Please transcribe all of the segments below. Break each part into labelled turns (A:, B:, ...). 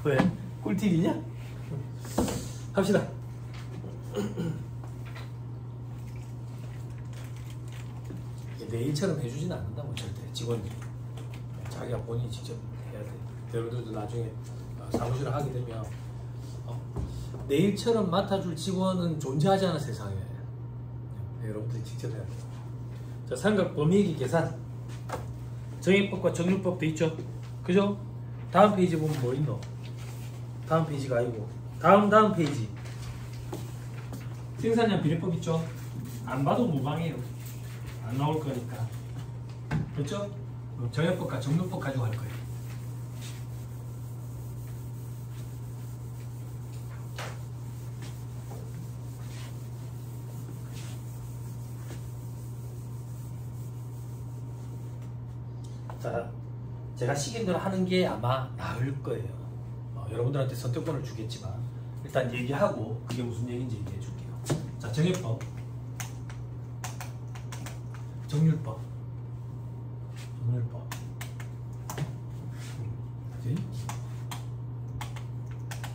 A: 왜? 꿀팁이냐? 합시다. 내일처럼 해주지는 않는다고 절대 직원들이. 자기가 본인이 직접 해야 돼. 여러분들도 나중에 사무실을 하게 되면 내일처럼 맡아줄 직원은 존재하지 않아 세상에. 여러분들이 직접 해야 돼요. 자, 삼각 범위기 계산. 정의법과 정률법도 있죠. 그죠? 다음 페이지 보면 뭐 있노? 다음 페이지가 아니고 다음 페이지. 생산량 비례법 있죠? 안 봐도 무방해요. 안 나올 거니까. 그렇죠? 정의법과 정률법 가지고 할 거예요. 자, 제가 시킨대로 하는 게 아마 나을 거예요. 여러분들한테 선택권을 주겠지만 일단 얘기하고 그게 무슨 얘기인지 얘기해 줄게요. 자, 정의법, 정률법,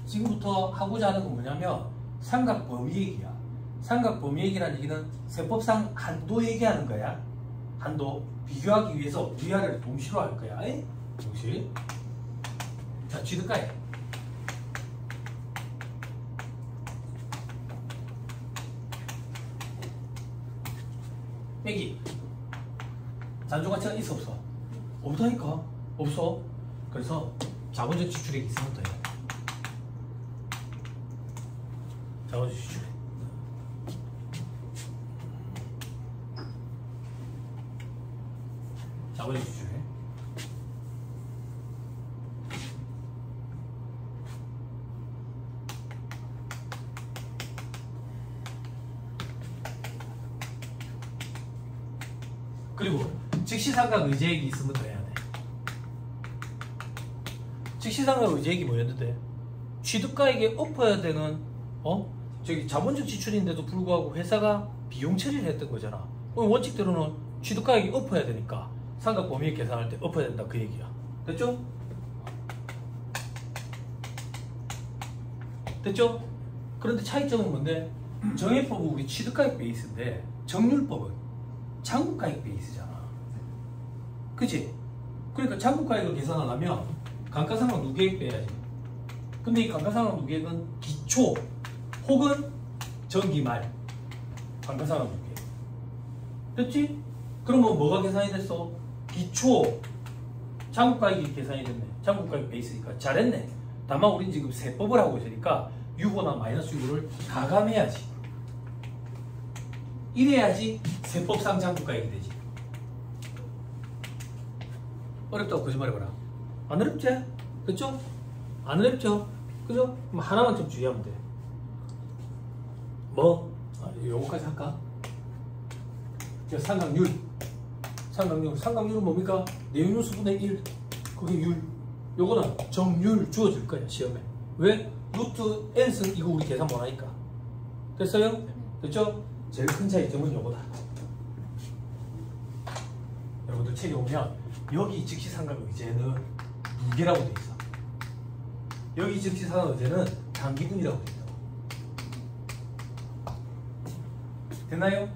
A: 지금부터 하고자 하는 건 뭐냐면 삼각 범위 얘기야. 삼각 범위 얘기라는 얘기는 세법상 한도 얘기하는 거야. 한도. 비교하기 위해서 위아래를 동시로 할 거야. 동시. 자, 취득가액. 빼기. 잔존가치가 있어 없어? 없다니까. 없어. 그래서 자본적 지출액이 있으면 돼요. 자본적 지출액. 자본적 지출액. 그리고 즉시상각 의제액이 있으면 더 해야 돼. 즉시상각 의제액이 뭐였는데? 취득가액에 엎어야 되는 저기 자본적 지출인데도 불구하고 회사가 비용 처리를 했던 거잖아. 그럼 원칙대로는 취득가액이 엎어야 되니까 상각 범위액 계산할 때 엎어야 된다 그 얘기야. 됐죠? 됐죠? 그런데 차이점은 뭔데? 정의법은 우리 취득가액 베이스인데 정률법은 장부가액 베이스잖아. 그치? 그러니까 장부가액을 계산하려면 감가상각 누계액 빼야지. 근데 이 감가상각 누계액은 기초 혹은 정기말 감가상각 누계액. 됐지? 그러면 뭐가 계산이 됐어? 기초 장부가액이 계산이 됐네. 장부가액 베이스니까 잘했네. 다만 우린 지금 세법을 하고 있으니까 유보나 마이너스 유보를 가감해야지. 이래야지 세법상 장부가액이 되지. 어렵다고 거짓말해봐라. 안 어렵지? 그쵸? 안 어렵죠? 그죠? 그럼 하나만 좀 주의하면 돼. 뭐? 요거까지 할까? 삼각률. 삼각률은 뭡니까? 내용요수분의 1. 그게 율. 요거는 정률 주어질 거야, 시험에. 왜? 루트 n승 이거 우리 계산 못하니까. 됐어요? 됐죠? 제일 큰 차이점은 요거다. 여러분들 책에 보면 여기 즉시상각 의제는 무게라고 돼 있어. 여기 즉시상각 의제는 단기분이라고 돼 있어. 됐나요?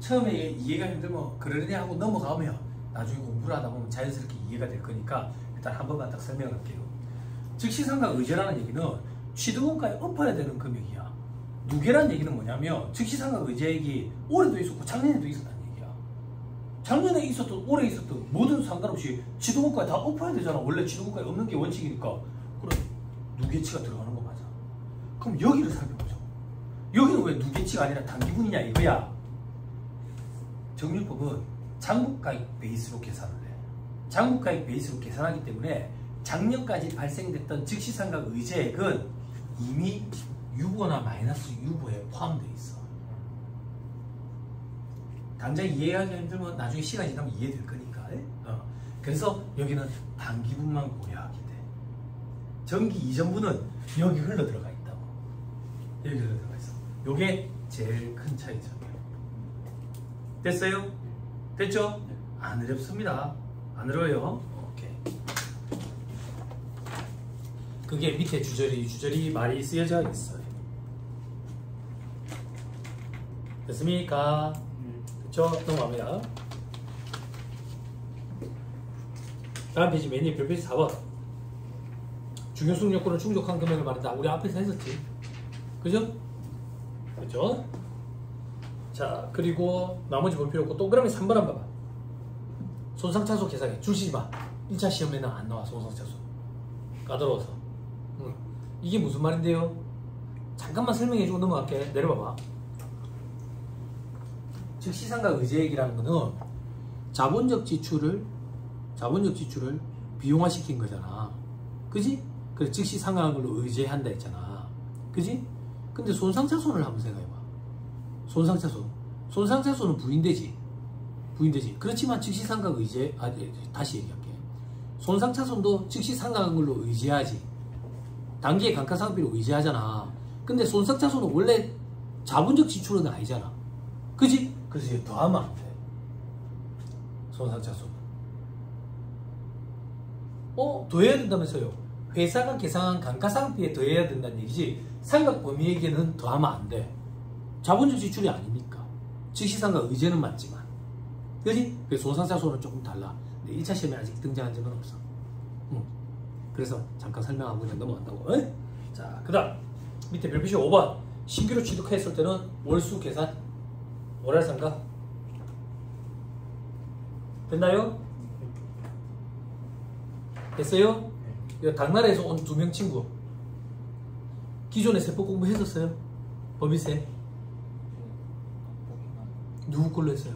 A: 처음에 이해가 힘들면 그러려니 하고 넘어가면 나중에 공부를 하다 보면 자연스럽게 이해가 될 거니까 일단 한 번만 딱 설명을 할게요. 즉시상각 의제라는 얘기는 취득원가에 엎어야 되는 금액이야. 누계란 얘기는 뭐냐면 즉시상각 의제액이 올해도 있었고 작년에도 있었다는 얘기야. 작년에 있었든 올해 있었든 뭐든 상관없이 취득원가에 다 엎어야 되잖아. 원래 취득원가에 없는 게 원칙이니까. 그럼 누계치가 들어가는 거 맞아. 그럼 여기를 살펴보자. 여기는 왜 누계치가 아니라 단기분이냐 이거야. 정률법은 장부가액 베이스로 계산을 해. 장부가액 베이스로 계산하기 때문에 작년까지 발생됐던 즉시상각 의제액은 이미 유보나 마이너스 유보에 포함되어 있어. 당장 이해하기 힘들면 나중에 시간이 지나면 이해될 거니까. 그래서 여기는 단기분만 고려하게 돼. 정기 이전분은 여기 흘러 들어가 있다고. 여기 흘러 들어가 있어. 요게 제일 큰 차이점이에요. 됐어요? 됐죠? 안 어렵습니다. 안 어려워요. 오케이. 그게 밑에 주저리 말이 쓰여져 있어요. 됐습니까? 그쵸? 넘어갑니다. 다음 페이지 메뉴 별표지 4번. 중요성 요건을 충족한 금액을 말한다. 우리 앞에서 했었지. 그죠? 그죠? 자, 그리고 나머지 볼 필요 없고 또 그러면 3번 한번 봐봐. 손상차손 계산해. 줄치지 마. 1차 시험에는 안 나와. 손상차손. 까다로워서. 이게 무슨 말인데요? 잠깐만 설명해주고 넘어갈게. 내려봐봐. 즉 시상각 의제액이라는 거는 자본적 지출을 비용화시킨 거잖아. 그지? 그래 즉시 상각으로 의제한다 했잖아. 그지? 근데 손상차손을 한번 생각해봐. 손상차손은 부인되지. 그렇지만 즉시 상각 의제, 다시 얘기할게. 손상차손도 즉시 상각으로 의제하지. 단기의 감가상각비로 의제하잖아. 근데 손상차손은 원래 자본적 지출은 아니잖아. 그지? 그래서 이거 더하면 안 돼. 손상차손. 더해야 된다면서요. 회사가 계산한 감가상각비에 더해야 된다는 얘기지. 상각 범위에게는 더하면 안 돼. 자본적 지출이 아니니까. 즉시 상각 의제는 맞지만. 그지? 그래서 손상차손은 조금 달라. 근데 1차 시험에 아직 등장한 적은 없어. 그래서 잠깐 설명하고 그냥 넘어간다고. 에이? 자, 그 다음 밑에 별표시 5번. 신규로 취득했을 때는 월수 계산 월할상각 됐나요? 됐어요? 당나라에서 온 2명 친구 기존에 세법 공부 했었어요? 법인세 누구 걸로 했어요?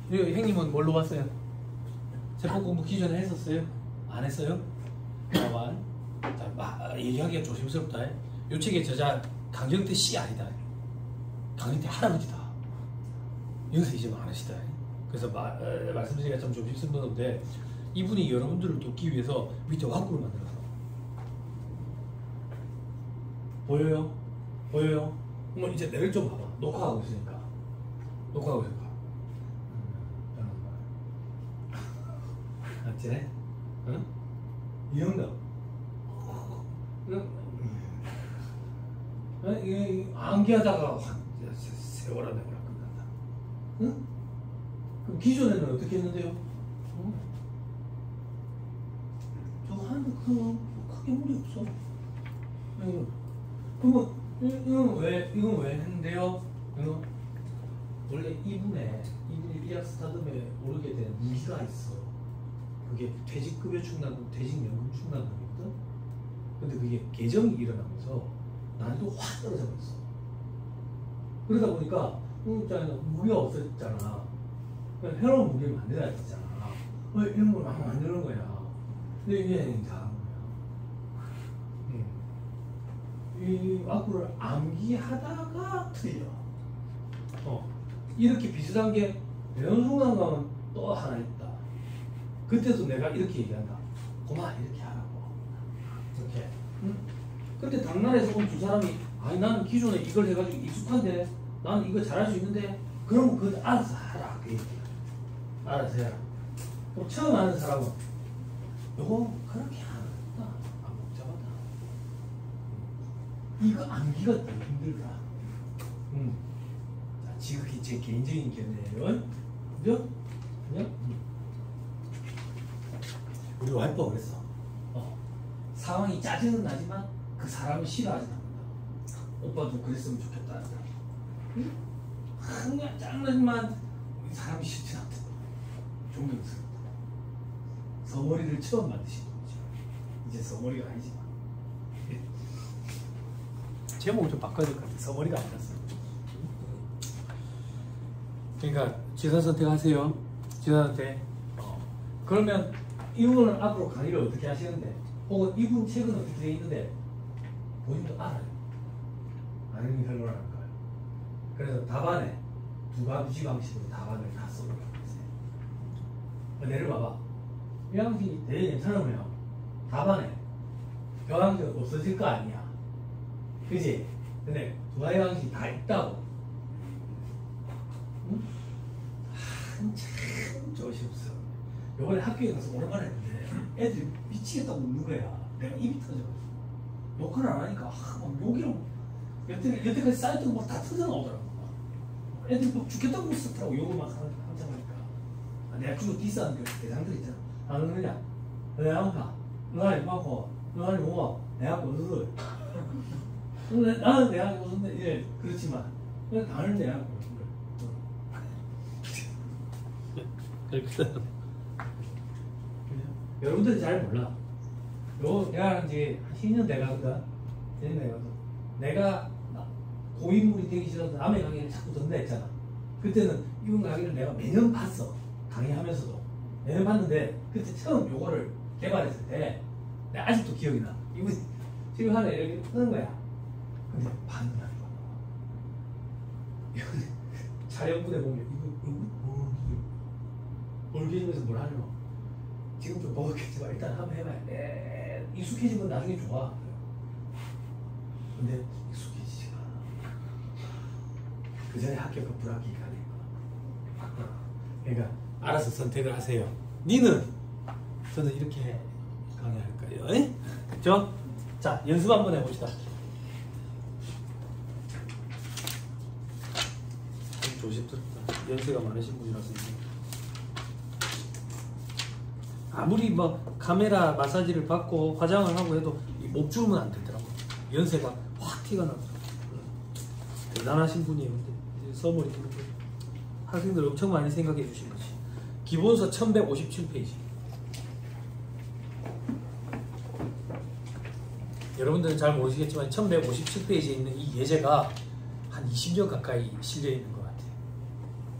A: 형님은 뭘로 봤어요? 세법 공부 기존에 했었어요? 안 했어요? 잠깐만. 자, 얘기하기가 조심스럽다. 요 책의 저자 강정태 씨 아니다. 강정태 할아버지다. 여기서 이제 안 하시다. 그래서 말씀드리기가 좀 조심스러운데 이분이 여러분들을 돕기 위해서 밑에 와꾸를 만들어서 보여요? 그럼 이제 내를 좀 봐봐. 녹화하고 있으니까. 맞지? 응? 이런 거. 암기하다가 세월아 내거라 끝난다. 응? 그럼 기존에는 어떻게 했는데요? 응? 저거 하는데 크게 무리 없어. 그러면 이건 왜 했는데요? 원래 이분이 일약 스타덤에 오르게 된 무기가 있어. 그게 퇴직급여 충당금, 퇴직연금 충당금이거든. 근데 그게 개정이 일어나면서 난이도 확 떨어져 버렸어. 그러다 보니까 무기가 없어졌잖아. 새로운 무기를 만들어야 됐잖아. 이런 걸 막 만드는 거야. 근데 이게 잘한 거야. 이 와꾸를 암기하다가 틀려. 이렇게 비슷한 게 배운 순간 가면 또 하나 있다. 그때도 내가 이렇게 얘기한다. 고마 이렇게 하라고. 이렇게. 근데 당나라에서 온 2사람이 아니 나는 기존에 이걸 해가지고 익숙한데 나는 이거 잘할 수 있는데 그럼 그거 알아서 하라. 그 얘기야. 알아서 해라. 그럼 처음 하는 사람은 요거 그렇게 안 한다. 안 복잡하다. 이거 암기가 더 힘들다. 자, 지극히 제 개인적인 견해예요. 그죠? 그냥? 우리 와이프가 그랬어. 상황이 짜증은 나지만 그 사람을 싫어하지 않는다. 오빠도 그랬으면 좋겠다. 그냥 짜증나지만 이 사람이 싫지 않다. 존경스럽다. 서머리를 처음 만드신 거죠. 이제 서머리가 아니지만. 제목을 좀 바꿔야 될 것 같아. 서머리가 아니었어. 그러니까 지사 선택하세요. 지사 선택. 그러면 이분은 앞으로 강의를 어떻게 하시는데 혹은 이분 책은 어떻게 되어 있는데 본인도 알아요. 아는 결론을 할 거예요. 그래서 답안에 두 가지 방식으로 답안을 다 써놓고 있어요. 내려봐봐. 이 방식이 되게 괜찮으면 답안에 교양이 없어질 거 아니야. 그지? 근데 두 가지 방식이 다 있다고. 참 조심스러워. 요번에 학교에 가서 오랜만에 했는데 애들이 미치겠다고 웃는 거야. 내가 입이 터져. 욕을 안 하니까 막 욕이랑 여태까지 쌓였던 거 다 터져 나오더라고. 애들 막 죽겠다고 웃었더라고. 욕을 막 항상 하니까. 내가 주로 디스하는 그 대상들 있잖아. 안 그러냐? 내가 한가? 너가 임하고 너가 뭐가 내가 보는 나는 내가 보는데 이제 그렇지만 그냥 다른 내가 보는 그렇게 여러분들은 잘 몰라. 내가 이제 한 10년 돼가거든. 내가 고인물이 되기 싫어서 남의 강의를 자꾸 듣는다 했잖아. 그때는 이분 강의를 내가 매년 봤어. 강의하면서도 매년 봤는데 그때 처음 요거를 개발했을 때 내가 아직도 기억이 나. 이분 지금 하나 이렇게 뜨는 거야. 근데 반응이 안 좋아. 촬영분에 보면 이거 얼개지면서 뭘 하려고. 지금 좀 버벅했지만 일단 한번 해봐야 돼. 익숙해지면 나중에 좋아. 근데 익숙해지지가 않아. 그 전에 합격과 불합격이 가니까. 그러니까 알아서 선택을 하세요. 니는 저는 이렇게 강의할 거예요. 그죠? 자, 연습 한번 해봅시다. 조심스럽다. 연세가 많으신 분이라서. 아무리 뭐 카메라 마사지를 받고 화장을 하고 해도 목 주름은 안 되더라고. 연세가 확 티가 나더라고. 대단하신 분이에요. 근데 써머리 부르고 학생들 엄청 많이 생각해 주신 거지. 기본서 1157페이지. 여러분들은 잘 모르시겠지만 1157페이지에 있는 이 예제가 한 20년 가까이 실려 있는 것 같아요.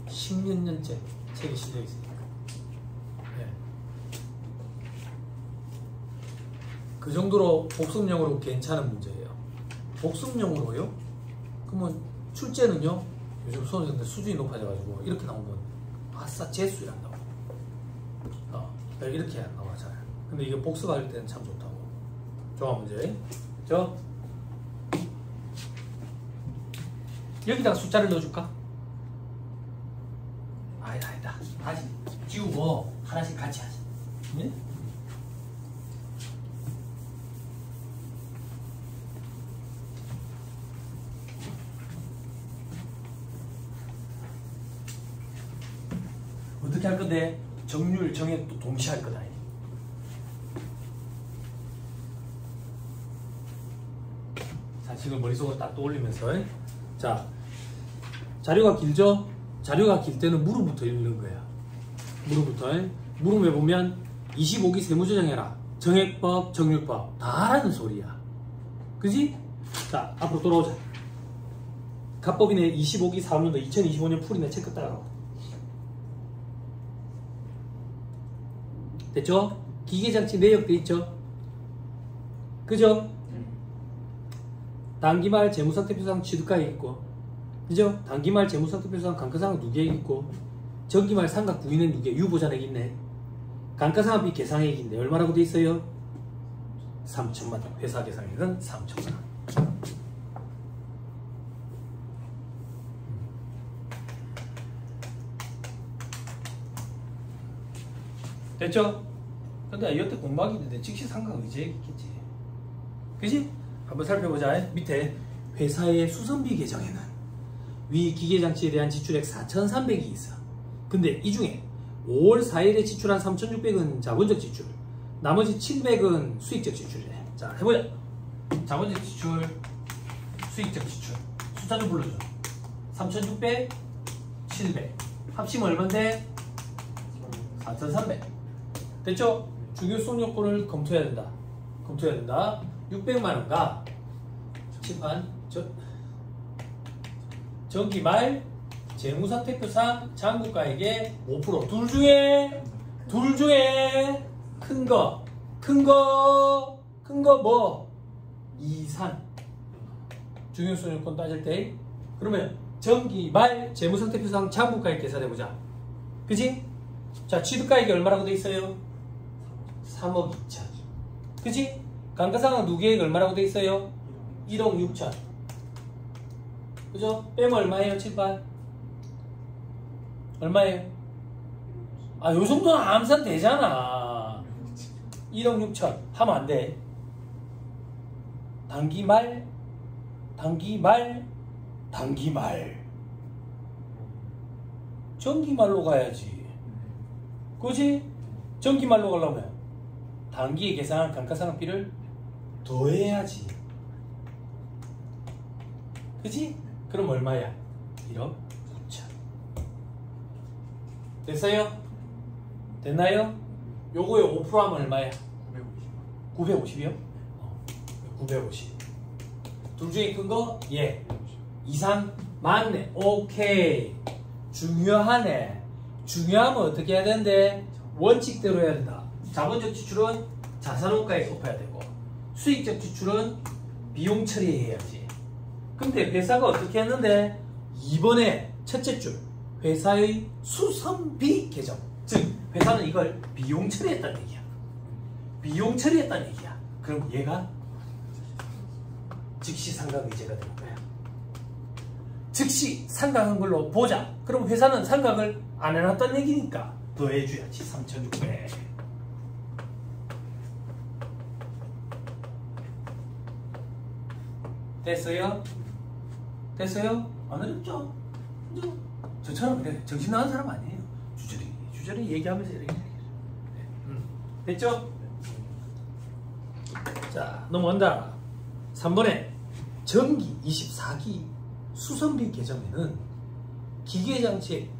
A: 10몇 년째 책이 실려 있으니까. 그 정도로 복습용으로 괜찮은 문제예요. 복습용으로요? 그러면 출제는요? 요즘 수험생들 수준이 높아져가지고 이렇게 나오면 아싸 재수이란다고. 이렇게 안 나와 잘. 근데 이게 복습할 때는 참 좋다고. 좋아 문제. 여기다가 숫자를 넣어줄까? 아니다. 다시 지우고 하나씩 같이 하자. 네? 어떻게 할 건데? 정률, 정액도 동시에 할 거다. 자, 지금 머릿속으로 딱 떠올리면서. 자, 자료가 길죠? 자료가 길 때는 무릎부터 읽는 거야. 무릎에 보면 25기 세무조정해라. 정액법, 정률법 다 하라는 소리야. 그지? 자, 앞으로 돌아오자. 갑법인의 25기 4학년도 2025년 풀이네. 체크 따라가고. 됐죠? 기계장치 내역돼 있죠? 그죠? 단기말 재무상태표상 취득가액 있고, 그죠? 단기말 재무상태표상 감가상각 누계액 있고, 정기말 상각 구인액 누계 유보잔액 있네. 감가상각비 계상액인데 얼마라고 돼 있어요? 3천만 원. 회사 계상액은 3천만 원. 됐죠? 근데 여태 공부하기 있는데 즉시 상각 의제액 있겠지. 그지? 한번 살펴보자. 밑에 회사의 수선비 계정에는 위 기계장치에 대한 지출액 4,300이 있어. 근데 이 중에 5월 4일에 지출한 3,600은 자본적 지출, 나머지 700은 수익적 지출이래. 자, 해보자. 자본적 지출, 수익적 지출. 숫자 좀 불러줘. 3,600, 700. 합치면 얼만데? 4,300. 됐죠? 중요 수송 요건을 검토해야 된다. 600만원과 정기말 재무상태표상 잔고가액의 5% 둘 중에 큰 거 뭐? 이산. 중요 수송 요건 따질 때 그러면 정기말 재무상태표상 잔고가액 계산해보자. 그지? 자, 취득가액이 얼마라고 돼 있어요? 3억 2천. 그지? 감가상각 누계액 얼마라고 돼 있어요? 1억 6천. 그죠? 빼면 얼마예요? 7반? 얼마예요? 아, 요 정도는 암산 되잖아. 1억 6천 하면 안 돼. 단기 말 정기말로 가야지. 그지? 정기말로 가려면 단기에 계산한 감가상각비를 더해야지. 그지? 그럼 얼마야? 1억 9천. 됐어요? 됐나요? 요거에 5% 하면 얼마야? 950이요? 950. 둘 중에 큰 거? 예. 이상? 맞네. 오케이. 중요하네. 중요하면 어떻게 해야 되는데? 원칙대로 해야 된다. 자본적 지출은 자산원가에 곱해야 되고, 수익적 지출은 비용 처리해야지. 근데 회사가 어떻게 했는데? 이번에 첫째 줄 회사의 수선비 계정, 즉 회사는 이걸 비용 처리했다는 얘기야. 비용 처리했다는 얘기야. 그럼 얘가 즉시 상각의제가 되는 거야. 즉시 상각한 걸로 보자. 그럼 회사는 상각을 안 해놨다는 얘기니까 더해줘야지. 3,600. 됐어요? 됐어요? 안 어렵죠? 저처럼 그래 정신 나간 사람 아니에요. 주저리 얘기하면서 이렇게 됐죠? 자, 넘어간다. 3번에 정기 24기 수선비 계정에는 기계장치에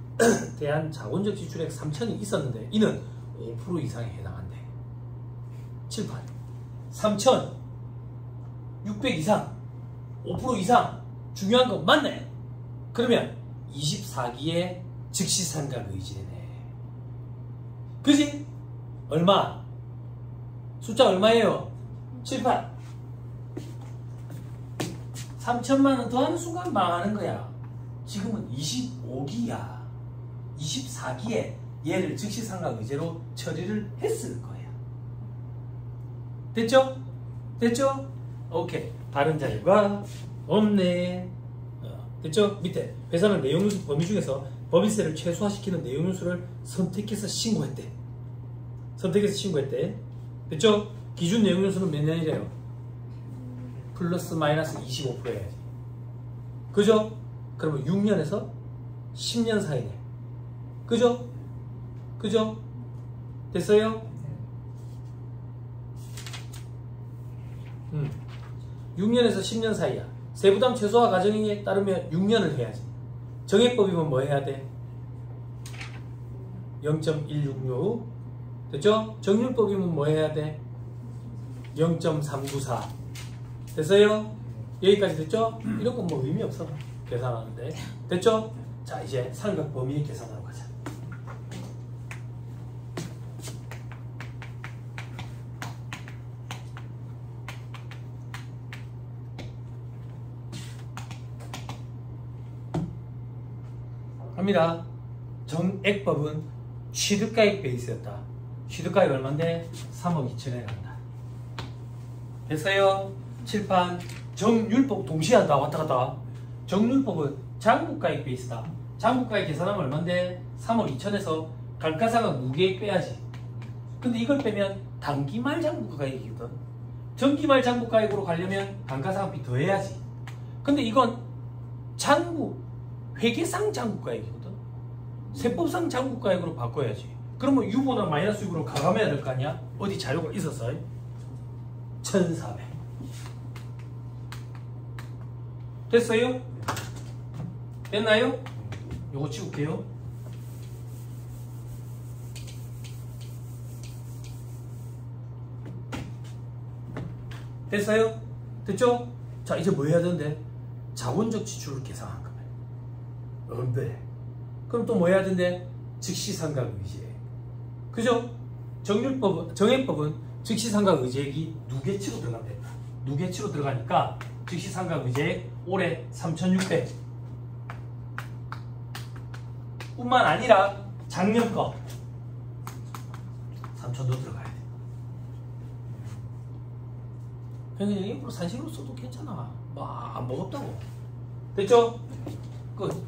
A: 대한 자본적 지출액 3천이 있었는데 이는 5% 이상에 해당한대. 7판 3,600 이상 5% 이상 중요한 거 맞네. 그러면 24기에 즉시상각의제네. 그지? 얼마? 숫자 얼마예요? 7판 3천만원 더하는 순간 망하는 거야. 지금은 25기야. 24기에 얘를 즉시상각의제로 처리를 했을 거야. 됐죠? 됐죠? 오케이. 다른 자료가 없네. 됐죠? 밑에 회사는 내용연수 범위 중에서 법인세를 최소화시키는 내용연수를 선택해서 신고했대. 선택해서 신고했대. 됐죠? 기준 내용연수는 몇 년이래요? 플러스 마이너스 25% 해야지. 그죠? 그러면 6년에서 10년 사이네. 그죠? 그죠? 됐어요? 6년에서 10년 사이야. 세부담 최소화 과정에 따르면 6년을 해야지. 정액법이면 뭐 해야 돼? 0.166. 됐죠? 정률법이면 뭐 해야 돼? 0.394. 됐어요? 여기까지 됐죠? 이런 건 뭐 의미 없어. 계산하는데. 됐죠? 자, 이제 상각 범위 계산하러 가자. 합니다. 정액법은 취득가액 베이스였다. 취득가액 얼마인데? 3억 2천에 간다. 됐어요? 칠판. 정률법 동시에 한다. 왔다 갔다. 정률법은 장부가액 베이스다. 장부가액 계산하면 얼마인데? 3억 2천에서 감가상각 무계액 빼야지. 근데 이걸 빼면 단기말 장부가액이거든. 정기말 장부가액으로 가려면 감가상각비 더해야지. 근데 이건 장부 회계상 장부가액이거든. 세법상 장부가액으로 바꿔야지. 그러면 U보다 마이너스 6으로 가감해야 될 거 아니야? 어디 자료가 있었어? 1,400. 됐어요? 됐나요? 요거 찍을게요. 됐어요? 됐죠? 자, 이제 뭐 해야 되는데? 자본적 지출을 계산한 거예요. 언제? 그럼 또 뭐 해야 되는데? 즉시상각의제. 그죠? 정액법은 즉시상각의제액이 누계치로 들어가면 된다. 누계치로 들어가니까 즉시상각의제액 올해 3,600 뿐만 아니라 작년 거 3,000도 들어가야 돼. 그냥 일부러 산식으로 써도 괜찮아. 안 먹었다고. 됐죠? 끝.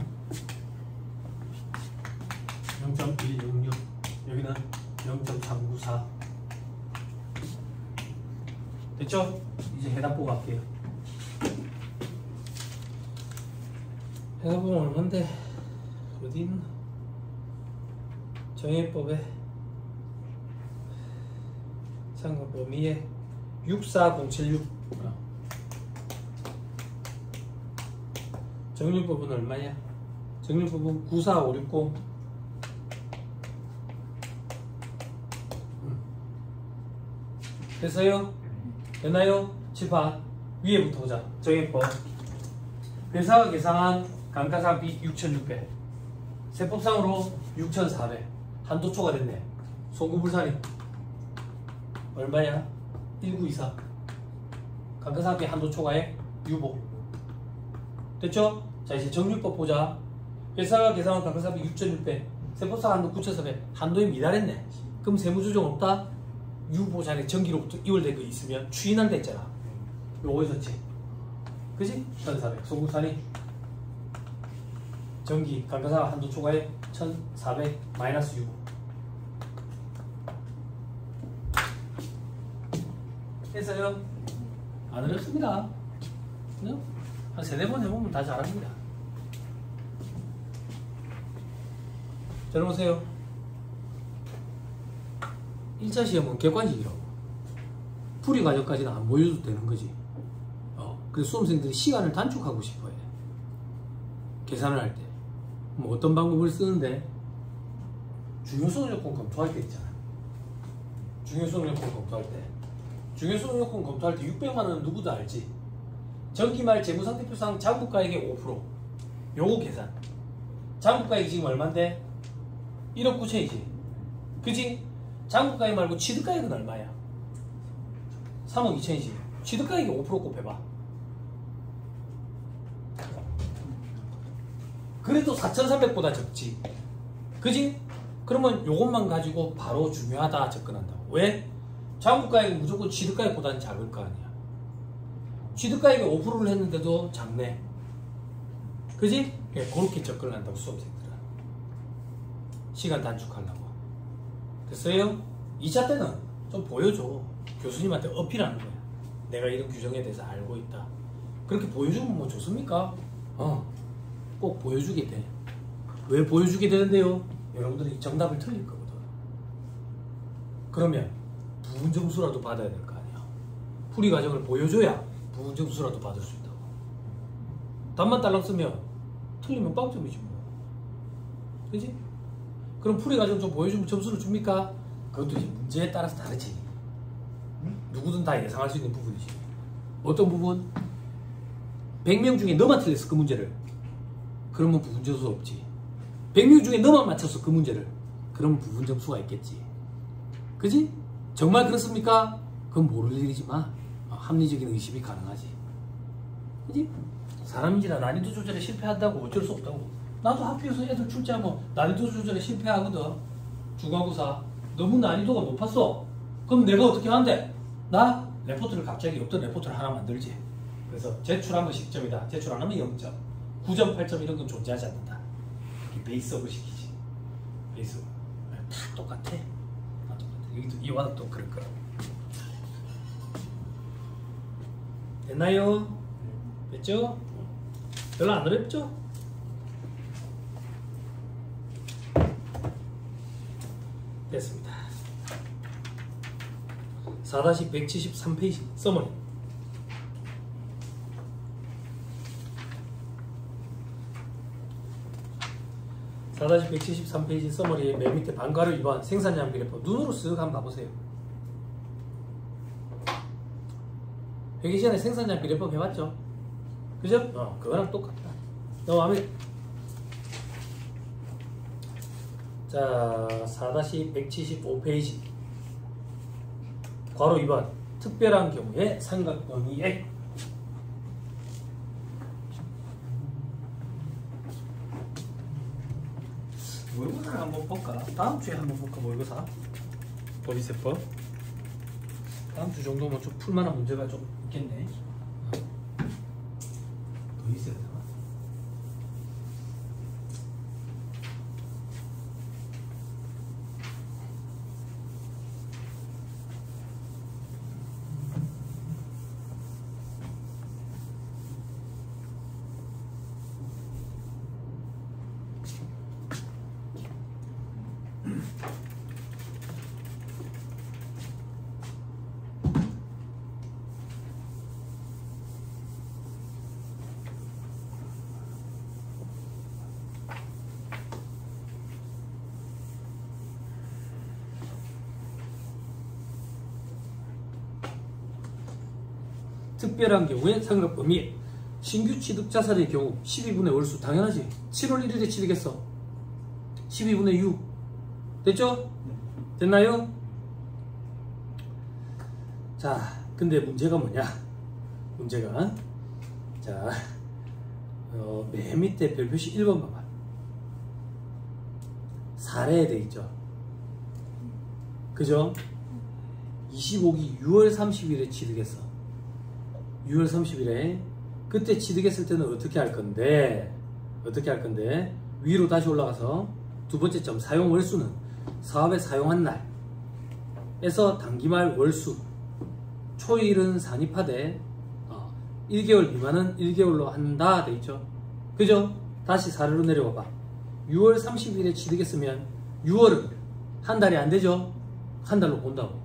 A: 0.166 여기는 0.394 됐죠? 이제 해답 보고 갈게요. 해답 보면 얼만데 어디 있나? 정해법에 참고 범위에 64076 정률법은 얼마냐? 정률법은 94560 됐어요? 되나요? 칠판 위에부터 보자. 정해법 회사가 계산한 감가상각비 6600 세법상으로 6400 한도초가 됐네. 송구불산이 얼마야? 1924 감가상각비 한도초과에 유보 됐죠? 자 이제 정률법 보자. 회사가 계산한 감가상각비 6600 세법상 한도 9400 한도에 미달했네. 그럼 세무조정 없다? 유보 자리 전기로부터 이월된 거 있으면 추인한다 했잖아. 요거 있었지? 그지? 1400 송구산이 전기 감가상각 한도 초과에 1400 마이너스 6 했어요? 안 어렵습니다. 한 세네 번 해보면 다 잘합니다. 들어보세요. 1차 시험은 객관식이라고. 풀이 과정까지는 안 보여도 되는 거지. 그래서 수험생들이 시간을 단축하고 싶어 해. 계산을 할 때. 뭐 어떤 방법을 쓰는데, 중요성 요건 검토할 때 있잖아. 중요성 요건 검토할 때. 중요성 요건 검토할 때 600만원은 누구도 알지. 전기말 재무상태표상 장부가액의 5%. 요거 계산. 장부가액이 지금 얼만데? 1억 9천이지. 그지? 장부가액 말고 취득가액은 얼마야? 3억 2천이지. 취득가액이 5% 곱해봐. 그래도 4,300보다 적지. 그지? 그러면 요것만 가지고 바로 중요하다 접근한다고. 왜? 장부가액은 무조건 취득가액보다는 작을 거 아니야. 취득가액에 5%를 했는데도 작네. 그지? 예, 그렇게 접근을 한다고 수험생들은. 시간 단축하려고. 됐어요? 2차 때는 좀 보여줘. 교수님한테 어필하는 거야. 내가 이런 규정에 대해서 알고 있다. 그렇게 보여주면 뭐 좋습니까? 꼭 보여주게 돼. 왜 보여주게 되는데요? 여러분들이 정답을 틀릴 거거든. 그러면 부분 점수라도 받아야 될 거 아니야. 풀이 과정을 보여줘야 부분 점수라도 받을 수 있다고. 답만 딸랑 쓰면 틀리면 빵점이지 뭐. 그지? 그럼 풀이 과정 좀 보여주면 점수를 줍니까? 그것도 이제 문제에 따라서 다르지. 누구든 다 예상할 수 있는 부분이지. 어떤 부분? 100명 중에 너만 틀렸어 그 문제를. 그러면 부분 점수 없지. 100명 중에 너만 맞췄어 그 문제를. 그러면 부분 점수가 있겠지. 그지? 정말 그렇습니까? 그건 모를 일이지만 합리적인 의심이 가능하지. 그지? 사람인지라 난이도 조절에 실패한다고 어쩔 수 없다고. 나도 학교에서 애들 출제하면 난이도 조절에 실패하거든. 중간고사 너무 난이도가 높았어. 그럼 내가 어떻게 하는데? 나 레포트를 갑자기 없던 레포트를 하나 만들지. 그래서 제출하면 10점이다. 제출 안 하면 0점. 9점, 8점 이런 건 존재하지 않는다. 베이스업을 시키지. 베이스업. 다 똑같아. 다 똑같아. 여기도 이와도 또 그럴 거라고. 됐나요? 됐죠? 별로 안 어렵죠? 됐습니다. 4-173페이지 서머리. (4-173페이지) 서머리의 맨 밑에 반가를 위반 생산량 비례법 눈으로 쓱 한번 봐보세요. 회계 시간에 생산량 비례법 해봤죠? 그죠? 그거랑 똑같다. 넘어가면 자 4-175페이지 괄호 2번 특별한 경우에 삼각범위액. 모의고사를 한번 볼까? 다음 주에 한번 볼까? 모의고사 법인세법 다음 주 정도면 좀 풀만한 문제가 좀 있겠네. 더 있어야 되나? 특별한 경우에 상각법 및 신규 취득 자산의 경우 12분의 월수 당연하지. 7월 1일에 취득했어. 12분의 6 됐죠? 됐나요? 자, 근데 문제가 뭐냐? 문제가 자, 맨 밑에 별표시 1번 봐봐. 사례에 돼 있죠. 그죠? 25기 6월 30일에 취득했어. 6월 30일에 그때 취득했을 때는 어떻게 할 건데 위로 다시 올라가서 두 번째 점 사용 월수는 사업에 사용한 날에서 단기말 월수 초일은 산입하되 1개월 미만은 1개월로 한다 돼 있죠. 그죠? 다시 사례로 내려가 봐. 6월 30일에 취득했으면 6월은 한 달이 안 되죠? 한 달로 본다고.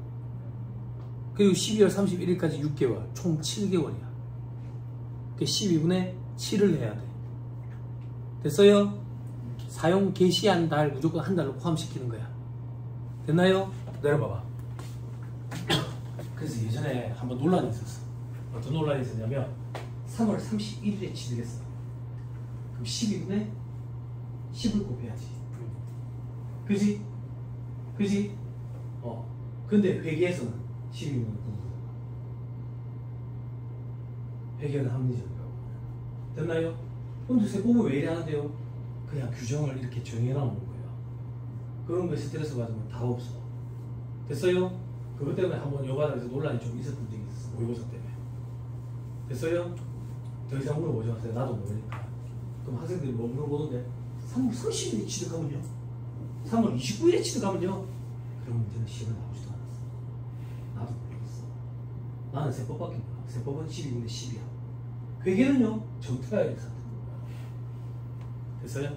A: 그리고 12월 31일까지 6개월, 총 7개월이야. 그 12분의 7을 해야 돼. 됐어요? 사용 개시한 달 무조건 한 달로 포함시키는 거야. 됐나요? 내려봐봐. 그래서 예전에 한번 논란이 있었어. 어떤 논란이 있었냐면 3월 31일에 취득했어. 그럼 12분의 10을 곱해야지. 그지? 그지? 근데 회계에서는 12분의 9거든. 회계는 합리적이라고. 됐나요? 근데 세법은 왜 이래 하는데요? 그냥 규정을 이렇게 정해놔놓은 거예요. 그런 거에 스트레스 받으면 다 없어. 됐어요? 그것 때문에 한번 여바닥에서 논란이 좀 있었던 적이 있었어. 모의고사 때문에. 됐어요? 더 이상 물어보지 마세요. 나도 모르니까. 그럼 학생들이 뭐 물어보는데 3월 30일에 취득하면요? 3월 29일에 취득하면요? 그런 문제는 시험에 나오지도 않았어. 나도 모르겠어. 나는 세법밖에 몰라. 세법은 12분의 10이야. 회계는요? 정태가야 될 상태인 거야. 됐어요?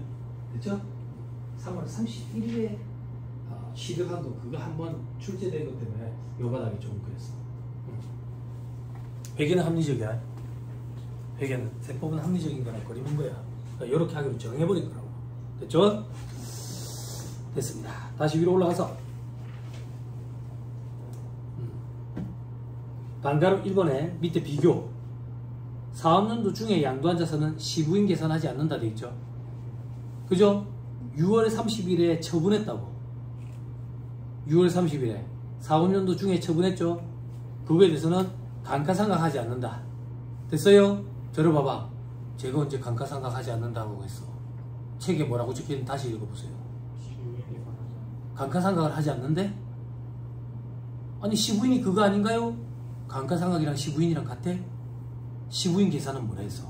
A: 됐죠? 3월 31일에 취득한 거 그거 한번 출제된 것 때문에 요바닥이 좀 그랬어. 회계는 합리적이야. 회계는 세법은 합리적인 거랑 거리는 거야. 이렇게 하기로 정해버린 거라고. 됐죠? 됐습니다. 다시 위로 올라가서 반가로 1번에 밑에 비교. 사업연도 중에 양도한 자산은 시부인 계산하지 않는다 돼 있죠. 그죠? 6월 30일에 처분했다고. 6월 30일에 사업연도 중에 처분했죠. 그거에 대해서는 감가상각하지 않는다. 됐어요? 들어봐봐. 제가 언제 감가상각하지 않는다고 했어. 책에 뭐라고 적혀있는지 다시 읽어보세요. 감가상각을 하지 않는데? 아니 시부인이 그거 아닌가요? 감가상각이랑 시부인이랑 같아? 시부인 계산은 뭐라 했어?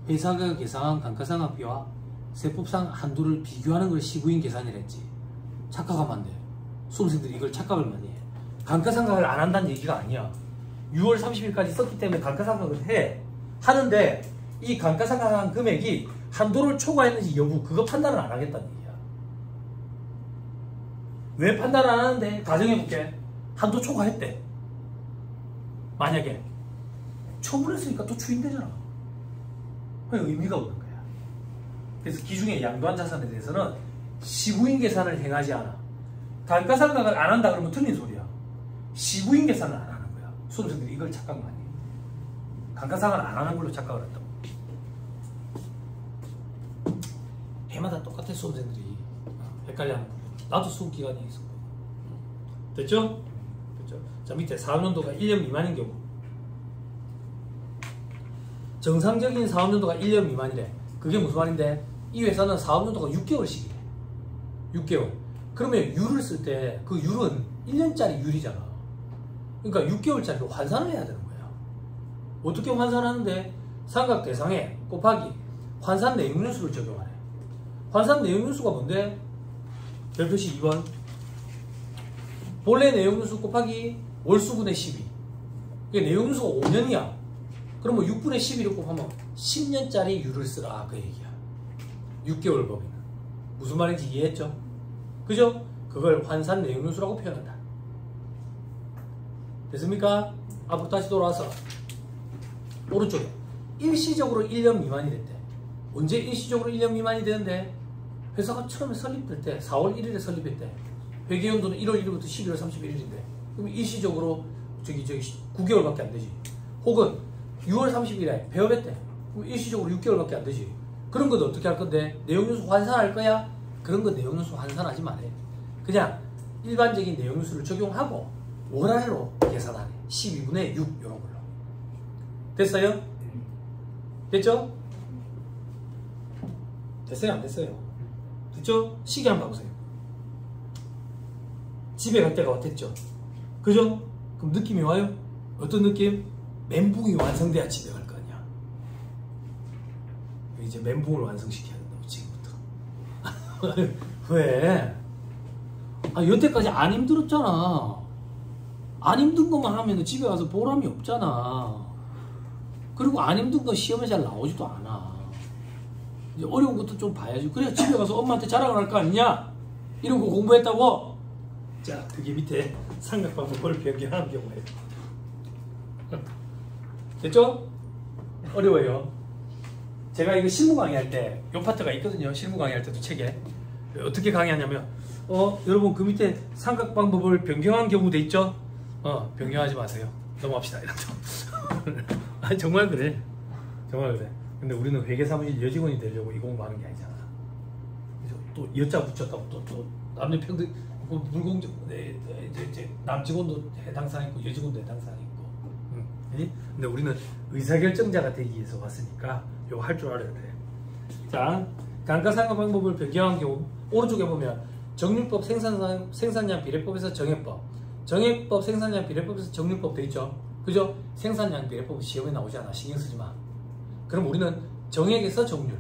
A: 회사가 계산한 감가상각비와 세법상 한도를 비교하는 걸 시부인 계산이라 했지. 착각하면 안 돼. 수험생들이 이걸 착각을 많이 해. 감가상각을 안 한다는 얘기가 아니야. 6월 30일까지 썼기 때문에 감가상각을 해. 하는데 이 감가상각한 금액이 한도를 초과했는지 여부 그거 판단을 안 하겠다는 얘기야. 왜 판단을 안 하는데? 가정해볼게. 한도 초과했대. 만약에 처분했으니까 또 추인되잖아. 의미가 없는 거야. 그래서 기중에 양도한 자산에 대해서는 시부인 계산을 행하지 않아. 감가상각을 안 한다 그러면 틀린 소리야. 시부인 계산을 안 하는 거야. 수험생들이 이걸 착각 많이 해. 감가상각을 안 하는 걸로 착각을 했다고. 해마다 똑같아. 수험생들이 헷갈려하는 부분. 나도 수업 기간이 있었고. 됐죠? 됐죠? 자, 밑에 사업연도가 1년 미만인 경우. 정상적인 사업연도가 1년 미만이래. 그게 무슨 말인데? 이 회사는 사업연도가 6개월씩이래. 6개월. 그러면 유를 쓸 때 그 유는 1년짜리 유리잖아. 그러니까 6개월짜리로 환산을 해야 되는 거야. 어떻게 환산하는데? 상각 대상에 곱하기 환산 내용연수를 적용하래. 환산 내용연수가 뭔데? 별표시 2번. 본래 내용연수 곱하기 월수분의 12. 이게 내용연수가 5년이야. 그러면 6분의 11을 곱하면 10년짜리 유를 쓰라. 그 얘기야. 6개월 법에는. 무슨 말인지 이해했죠? 그죠? 그걸 환산 내용연수라고 표현한다. 됐습니까? 앞으로 다시 돌아와서 오른쪽에 일시적으로 1년 미만이 됐대. 언제 일시적으로 1년 미만이 되는데? 회사가 처음에 설립될 때 4월 1일에 설립했대. 회계연도는 1월 1일부터 11월 31일인데 그럼 일시적으로 저기 9개월밖에 안 되지. 혹은 6월 30일에 폐업했대. 일시적으로 6개월밖에 안 되지. 그런 건 어떻게 할 건데? 내용연수 환산할 거야? 그런 건 내용연수 환산하지 말아요. 그냥 일반적인 내용연수를 적용하고 월할로 계산하래. 12분의 6 이런 걸로. 됐어요? 됐죠? 됐어요? 안 됐어요? 됐죠? 시계 한번 봐보세요. 집에 갈 때가 어땠죠? 그죠? 그럼 느낌이 와요? 어떤 느낌? 멘붕이 완성돼야 집에 갈 거 아니야. 이제 멘붕을 완성시켜야 된다고 지금부터. 왜? 여태까지 안 힘들었잖아. 안 힘든 것만 하면 집에 가서 보람이 없잖아. 그리고 안 힘든 거 시험에 잘 나오지도 않아. 이제 어려운 것도 좀 봐야지. 그래야 집에 가서 엄마한테 자랑을 할 거 아니냐? 이런 거 공부했다고? 자, 그게 밑에 삼각방법을 변경하는 경우에요. 됐죠? 어려워요. 제가 이거 실무 강의할 때, 요 파트가 있거든요. 실무 강의할 때도 책에. 어떻게 강의하냐면, 여러분 그 밑에 삼각방법을 변경한 경우 돼 있죠? 변경하지 마세요. 넘어갑시다. 이렇게. 아니, 정말 그래. 정말 그래. 근데 우리는 회계사무실 여직원이 되려고 이 공부하는 게 아니잖아. 그래서 또 여자 붙였다고 또 남녀 평등, 불공정, 이제 남직원도 해당 사항 있고 여직원도 해당 사항 있고. 근데 우리는 의사결정자가 되기 위해서 왔으니까 이거 할 줄 알아야 돼. 자, 감가상각 방법을 변경한 경우 오른쪽에 보면 정률법 생산량 비례법에서 정액법, 정액법 생산량 비례법에서 정률법 돼 있죠. 그죠? 생산량 비례법은 시험에 나오지 않아. 신경 쓰지 마. 그럼 우리는 정액에서 정률,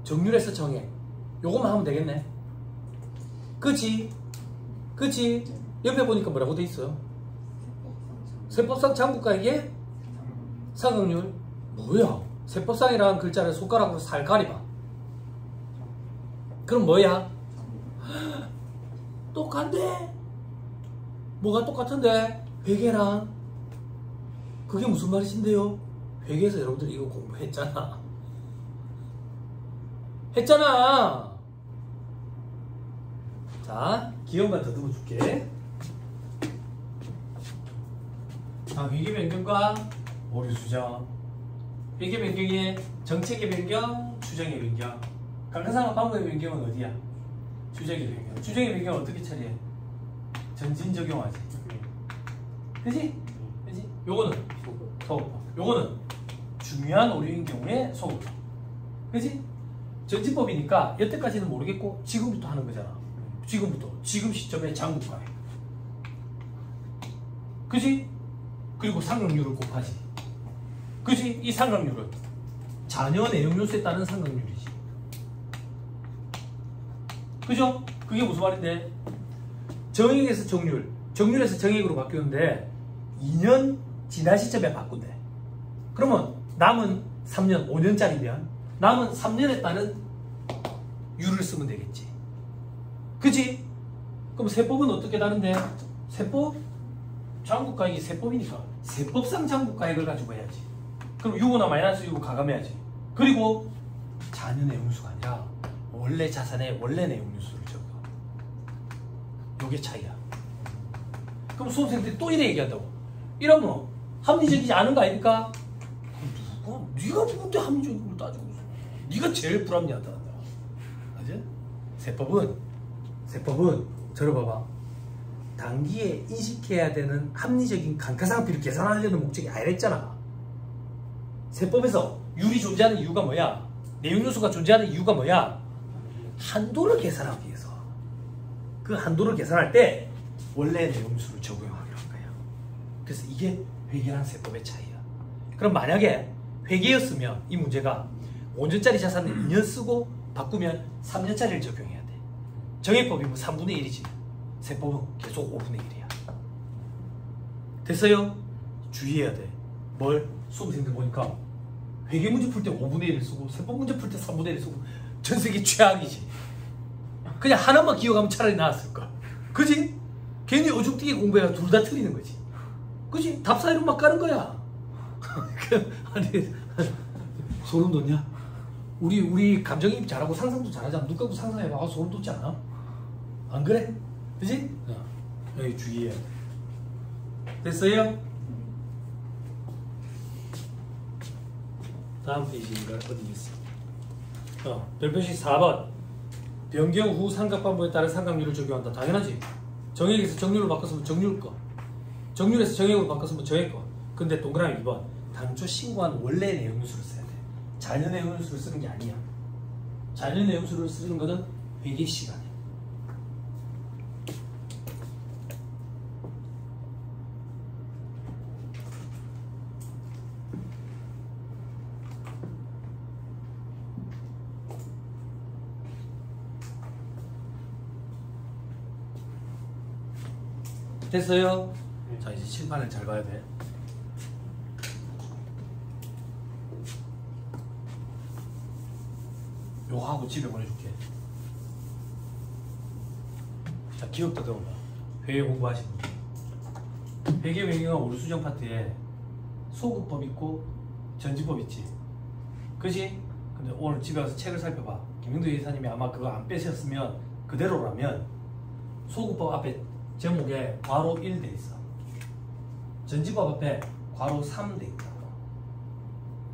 A: 정률에서 정액, 요것만 하면 되겠네. 그치? 그치? 옆에 보니까 뭐라고 돼 있어요? 세법상 장부가액의 상각률. 뭐야? 세법상이라는 글자를 손가락으로 살 가리봐. 그럼 뭐야? 똑같네? 뭐가 똑같은데? 회계랑. 그게 무슨 말이신데요? 회계에서 여러분들 이거 공부했잖아. 했잖아. 자, 기억만 더듬어 줄게. 자, 회계 변경과 오류 수정. 회계 변경의 정책의 변경, 추정의 변경. 감가상각 방법의 변경은 어디야? 추정의 변경. 추정의 변경은 어떻게 처리해? 전진 적용하지. 그지? 그지? 요거는 소급법. 요거는 중요한 오류인 경우에 소급법. 그지? 전진법이니까 여태까지는 모르겠고 지금부터 하는 거잖아. 지금부터. 지금 시점에 장부가액. 그지? 그리고 상각률을 곱하지. 그지? 이 상각률은 자녀 내용 요소에 따른 상각률이지. 그죠? 그게 무슨 말인데? 정액에서 정률, 정률에서 정액으로 바뀌었는데 2년 지난 시점에 바꾼대. 그러면 남은 3년, 5년짜리면 남은 3년에 따른 율을 쓰면 되겠지. 그치? 그럼 세법은 어떻게 다른데? 세법? 장부가액이 세법이니까 세법상 장부가액을 가지고 해야지. 그럼 6호나 마이너스 6호 가감해야지. 그리고 자녀 내용수가 아니라 원래 자산의 원래 내용수를 적어. 요게 차이야. 그럼 수험생들이 또 이래 얘기한다고. 이러면 합리적이지 않은 거 아닙니까? 네가 누군데 합리적인 걸 따지고 있어. 네가 제일 불합리하다. 맞지? 세법은 들어봐봐. 단기에 인식해야 되는 합리적인 감가상각비를 계산하려는 목적이 아니랬잖아. 세법에서 율이 존재하는 이유가 뭐야? 내용요소가 존재하는 이유가 뭐야? 한도를 계산하기 위해서. 그 한도를 계산할 때 원래 내용수를 적용하기로 한 거야. 그래서 이게 회계랑 세법의 차이야. 그럼 만약에 회계였으면 이 문제가 5년짜리 자산을 2년 쓰고 바꾸면 3년짜리를 적용해야 돼. 정액법이면 3분의 1이지. 세법은 계속 5분의 1이야. 됐어요? 주의해야 돼. 뭘? 수험생들 보니까 회계 문제 풀 때 5분의 1을 쓰고 세법 문제 풀 때 3분의 1을 쓰고 전 세계 최악이지. 그냥 하나만 기억하면 차라리 나았을까. 그지? 괜히 어중뛰게 공부해야 둘 다 틀리는 거지. 그지? 답 사이로 막 가는 거야. 아니, 소름 돋냐? 우리 감정이입 잘하고 상상도 잘하잖아. 눈 감고 상상해봐. 소름 돋지 않아? 안 그래? 그지? 여기 주의해. 됐어요? 다음 페이지인가 어디 있어? 별표식 4번. 변경 후 삼각반복에 따른 삼각률을 적용한다. 당연하지. 정액에서 정률로 바꿨으면 정률 거. 정률에서 정액으로 바꿨으면 정액 거. 근데 동그라미 2번. 당초 신고한 원래 내용수를 써야 돼. 자녀 내용수를 쓰는 게 아니야. 자녀 내용수를 쓰는 거는 회계 시간에. 됐어요? 자, 이제 칠판을 잘 봐야 돼. 요거 하고 집에 보내줄게. 자, 기억도 들어봐. 회계 공부하시는 분. 회계 변경과 오류수정 파트에 소급법 있고 전지법 있지. 그지? 근데 오늘 집에 가서 책을 살펴봐. 김영도 회사님이 아마 그거 안 빼셨으면 그대로라면 소급법 앞에 제목에 괄호 1 돼 있어. 전지법 앞에 괄호 3 돼 있다.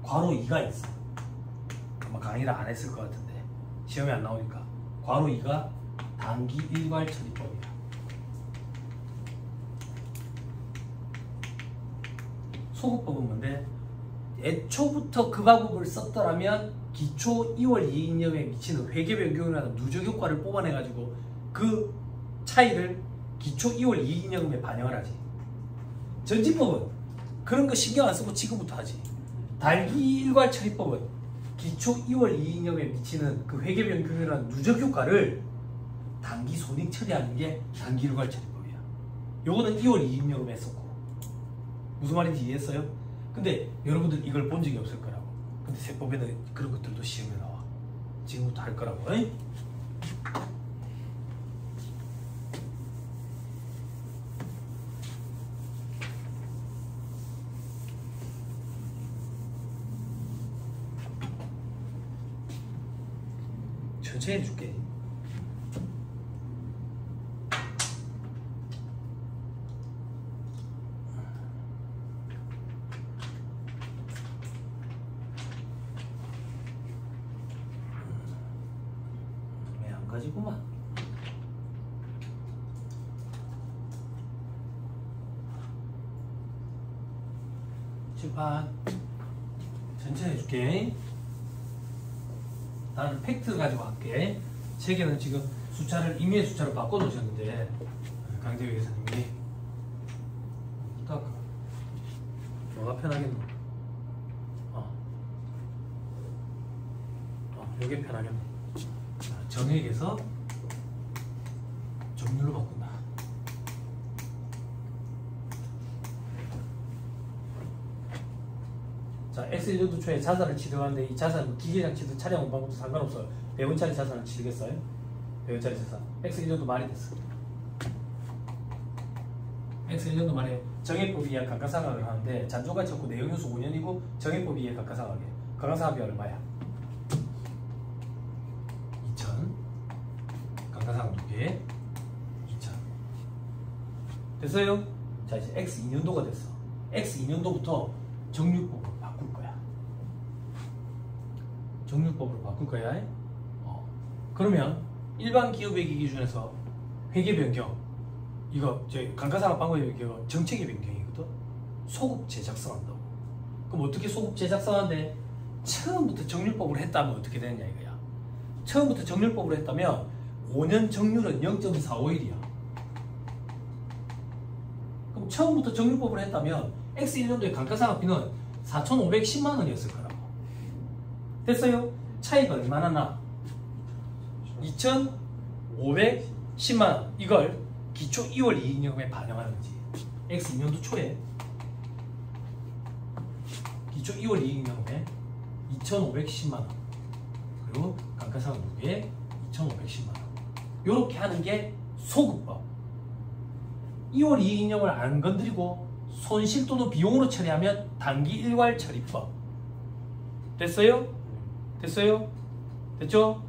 A: 괄호 2가 있어. 아마 강의를 안 했을 것 같은데 시험에 안 나오니까. 괄호 2가 단기 일괄 처리법이야. 소급법은 뭔데? 애초부터 그 방법을 썼더라면 기초 2월 이익잉여금에 미치는 회계 변경이라는 누적 효과를 뽑아내가지고 그 차이를 기초 2월 이익잉여금에 반영을 하지. 전지법은 그런 거 신경 안 쓰고 지금부터 하지. 단기 일괄 처리법은 기초 2월 이익잉여금에 미치는 그 회계 변경이라는 누적 효과를 단기 손익 처리하는 게 단기 일괄 처리법이야. 요거는 2월 이익잉여금에 썼고. 무슨 말인지 이해했어요? 근데 여러분들 이걸 본 적이 없을 거라고. 근데 세법에는 그런 것들도 시험에 나와. 지금부터 할 거라고. 에이? 천천히 해줄게. 왜 안 가지구만. 칠판 천천히 해줄게. 나는 팩트 가지고 할게. 책에는 지금 숫자를 임의의 숫자로 바꿔 놓으셨는데 강대휘 회사님이 딱 뭐가 편하겠노? 요게 편하겠네. 정액에서 정률로 바꾼다. 자, X1년도 초에 자산을 취득하는데 이 자산은 기계장치든 차량 운반금도 상관없어요. 100원짜리 자산을 취득했어요. 100원짜리 자산. X1년도 말이 됐어. X1년도 말에 정액법에 의한 감가상각을 하는데 잔존가치 없고 내용연수 5년이고 정액법에 의해 감가상각이. 감가상각이 얼마야? 2천. 감가상각 2개. 2천. 됐어요? 자, 이제 X2년도가 됐어. X2년도부터 정률법으로 바꿀 거야. 정률법으로 바꿀 거야. 그러면 일반 기업회계 기준에서 회계 변경, 이거 저희 감가상각 방법이 이거 정책의 변경이거든. 소급 재작성한다고. 그럼 어떻게 소급 재작성하는데? 처음부터 정률법으로 했다면 어떻게 되느냐 이거야. 처음부터 정률법으로 했다면 5년 정률은 0.451이야. 그럼 처음부터 정률법으로 했다면 X1년도의 감가상각비는 4,510만 원이었을 거라고. 됐어요? 차이가 얼마나 나? 2,510만 원. 이걸 기초 2월 이익잉여금에 반영하는 거지. X2년도 초에 기초 2월 이익잉여금에 2,510만 원. 그리고 감가상각 2개에 2,510만 원. 요렇게 하는 게 소급법. 2월 이익잉여금을 안 건드리고 손실 또는 비용으로 처리하면 단기 일괄 처리법. 됐어요? 됐어요? 됐죠?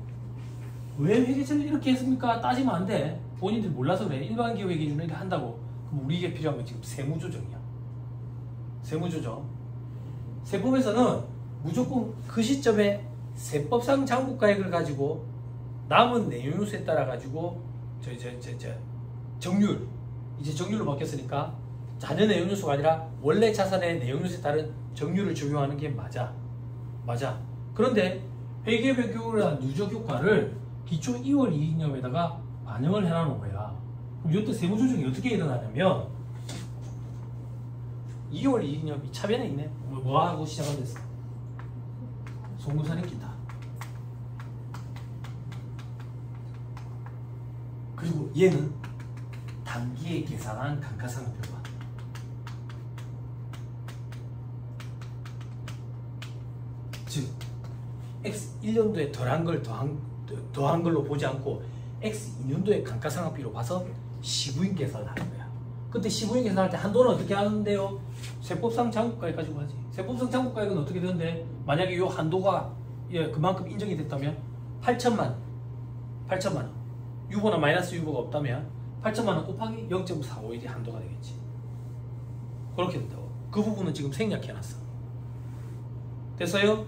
A: 왜 회계처리를 이렇게 했습니까? 따지면 안 돼. 본인들이 몰라서 그래. 일반 기업 회계 기준을 이렇게 한다고. 그럼 우리에게 필요한 건 지금 세무조정이야. 세무조정. 세법에서는 무조건 그 시점에 세법상 장부가액을 가지고 남은 내용요소에 따라 가지고 정률, 이제 정률로 바뀌었으니까 자녀 내용요소가 아니라 원래 자산의 내용요소에 따른 정률을 적용하는 게 맞아. 그런데 회계 변경을 한 누적 효과를 기초 2월 이익념에다가 반영을 해놔놓은 거야. 그럼 이때 세무조정이 어떻게 일어나냐면 2월 이익념이 차변에 있네. 뭐 하고 시작하면 됐어? 송금산입 기타. 그리고 얘는 단기에 계산한 감가상각표가. 즉 X 1년도에 덜한 걸 더한 걸로 보지 않고 X 2년도에 감가상각비로 봐서 시부인 계산을 하는 거야. 그때 시부인 계산할 때 한도는 어떻게 하는데요? 세법상 장부가액 가지고 하지. 세법상 장부가액은 어떻게 되는데, 만약에 이 한도가 그만큼 인정이 됐다면 8천만 원, 유보나 마이너스 유보가 없다면 8천만 원 곱하기 0.451이 한도가 되겠지. 그렇게 된다고. 그 부분은 지금 생략해놨어. 됐어요?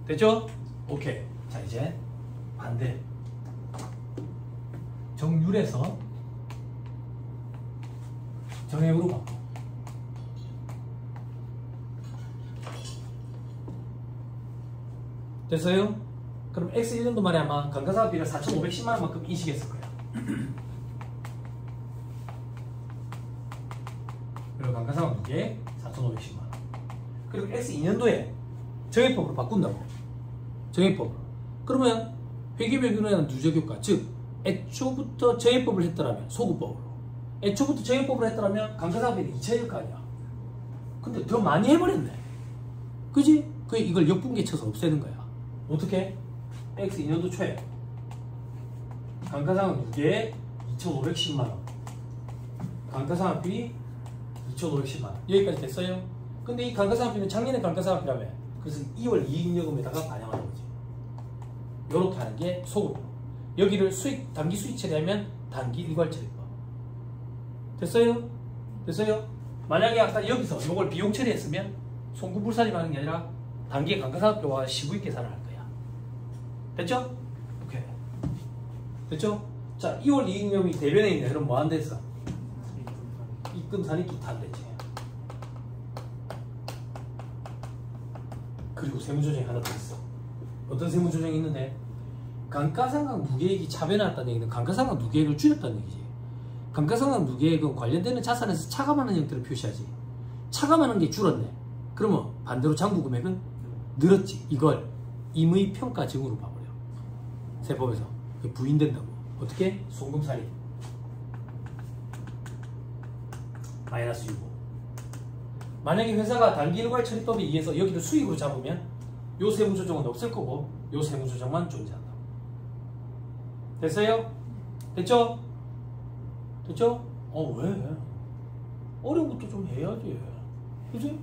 A: 됐죠? 오케이. 자, 이제 반대. 정률에서 정액으로 바꿔. 됐어요? 그럼 X 1년도 만에 아마 감가상각비를 4,510만 원만큼 인식했을 거야. 그리고 감가상각 2개 4,510만 원. 그리고 X 2년도에 정액법으로 바꾼다고. 정액법으로. 그러면 회계변경에 누적효과, 즉 애초부터 정액법을 했더라면, 소급법으로 애초부터 정액법을 했더라면 감가상각비는 2천일 거 아니야. 근데 더 많이 해버렸네. 그지? 이걸 역분계 쳐서 없애는 거야. 어떻게? X 2년도 초에 감가상각 2개에 2,510만원, 감가상각비 2,510만원. 여기까지 됐어요? 근데 이 감가상각비는 작년에 감가상각비라며. 그래서 2월 이익요금에다가 반영하는 거지. 요렇게 하는 게 소급으로. 여기를 단기 수익 처리하면 단기 일괄 처리법. 됐어요? 됐어요? 만약에 아까 여기서 요걸 비용 처리했으면 송금불산이 하는 게 아니라 단기의 감가상각비와 시부익 계산을 할 거야. 됐죠? 오케이. 됐죠? 자, 2월 이익요금이 대변에 있네. 그럼 뭐 한다 했어? 입금산이 기타 안 되지. 그리고 세무조정이 하나 더 있어. 어떤 세무조정이 있는데, 감가상각 누계액이 차변해왔다는 얘기는 감가상각 누계액을 줄였다는 얘기지. 감가상각 누계액은 관련되는 자산에서 차감하는 형태를 표시하지. 차감하는 게 줄었네. 그러면 반대로 장부금액은 늘었지. 이걸 임의 평가증으로 봐버려. 세법에서 부인된다고. 어떻게? 송금살인, 마이너스 유보. 만약에 회사가 단기 일괄 처리법에 의해서 여기를 수익으로 잡으면 요 세무조정은 없을 거고 요 세무조정만 존재한다. 됐어요? 됐죠? 됐죠? 왜? 어려운 것도 좀 해야지. 그치?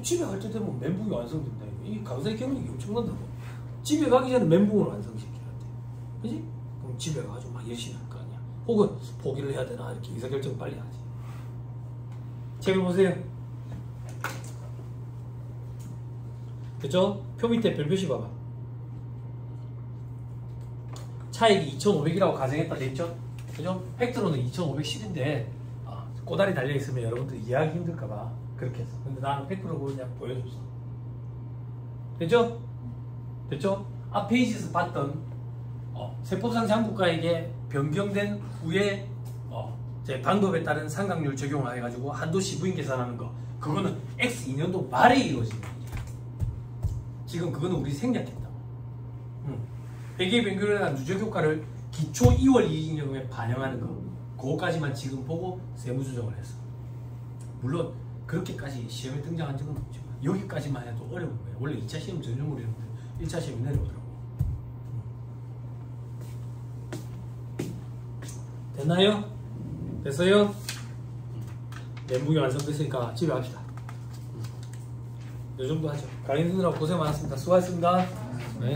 A: 집에 갈 때 되면 멘붕이 완성된다. 이 강사의 경력이 엄청난다고. 집에 가기 전에 멘붕을 완성시켜야 돼. 그치? 그럼 집에 가가지고 막 열심히 할 거 아니야. 혹은 포기를 해야 되나 이렇게 의사결정 빨리 하지. 책을 보세요. 그죠? 표 밑에 별표시 봐봐. 차익이 2,500이라고 가정했다 돼있죠? 그죠? 팩트로는 2,510인데 꼬다리 달려있으면 여러분들 이해하기 힘들까봐 그렇게 했어. 근데 나는 100% 그냥 보여줬어. 됐죠? 됐죠? 앞 페이지에서 봤던 세법상 장부가액에 변경된 후에 제 방법에 따른 상각률 적용을 해가지고 한도 시부인 계산하는 거, 그거는 X 2년도 말에 이루어지는 거야. 지금 그거는 우리 생략했다고. 회계 변경에 대한 누적 효과를 기초 2월 이익요금에 반영하는 거, 그거까지만 지금 보고 세무조정을 했어. 물론 그렇게까지 시험에 등장한 적은 없지만 여기까지만 해도 어려운 거예요. 원래 2차 시험 전형으로 했는데 1차 시험이 내려오더라고. 됐나요? 됐어요? 멘붕이 완성됐으니까 집에 갑시다. 이 정도 하죠. 강의 듣느라고 고생 많았습니다. 수고하셨습니다. 네.